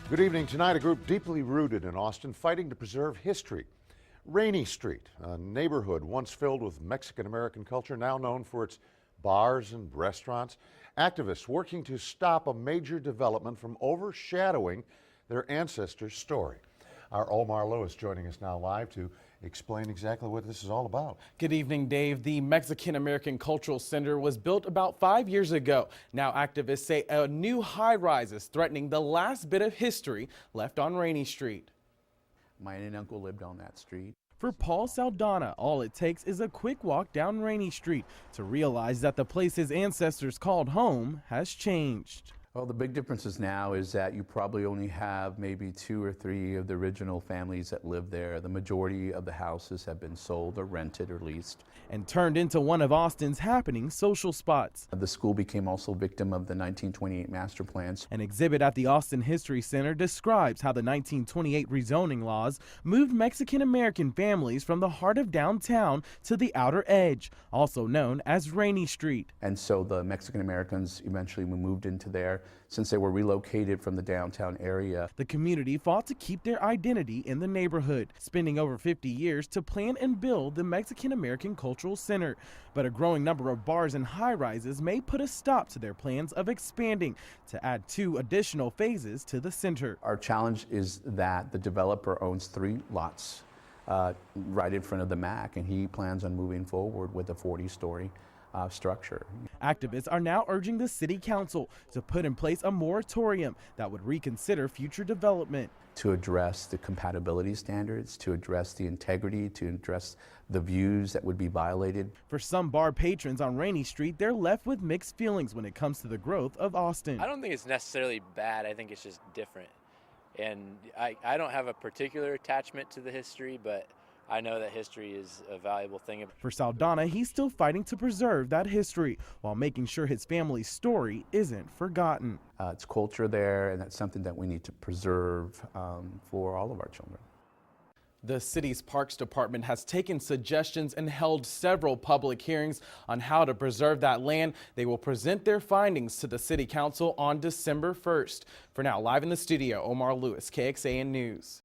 Good evening. Tonight, a group deeply rooted in Austin fighting to preserve history. Rainey Street, a neighborhood once filled with Mexican-American culture, now known for its bars and restaurants. Activists working to stop a major development from overshadowing their ancestors' story. Our Omar Lewis joining us now live to explain exactly what this is all about. Good evening, Dave. The Mexican American Cultural Center was built about 5 years ago. Now activists say a new high-rise is threatening the last bit of history left on Rainey Street. My aunt and uncle lived on that street. For Paul Saldana, all it takes is a quick walk down Rainey Street to realize that the place his ancestors called home has changed. Well, the big differences now is that you probably only have maybe 2 or 3 of the original families that live there. The majority of the houses have been sold or rented or leased. And turned into one of Austin's happening social spots. The school became also a victim of the 1928 master plans. An exhibit at the Austin History Center describes how the 1928 rezoning laws moved Mexican-American families from the heart of downtown to the outer edge, also known as Rainey Street. And so the Mexican-Americans eventually moved into there since they were relocated from the downtown area. The community fought to keep their identity in the neighborhood, spending over 50 years to plan and build the Mexican-American Cultural Center. But a growing number of bars and high-rises may put a stop to their plans of expanding to add 2 additional phases to the center. Our challenge is that the developer owns 3 lots right in front of the MAC, and he plans on moving forward with a 40-story structure. Activists are now urging the city council to put in place a moratorium that would reconsider future development. To address the compatibility standards, to address the integrity, to address the views that would be violated. For some bar patrons on Rainey Street, they're left with mixed feelings when it comes to the growth of Austin. I don't think it's necessarily bad. I think it's just different. And I don't have a particular attachment to the history, but I know that history is a valuable thing. For Saldana, he's still fighting to preserve that history while making sure his family's story isn't forgotten. It's culture there, and that's something that we need to preserve for all of our children. The city's Parks Department has taken suggestions and held several public hearings on how to preserve that land. They will present their findings to the City Council on December 1st. For now, live in the studio, Omar Lewis, KXAN News.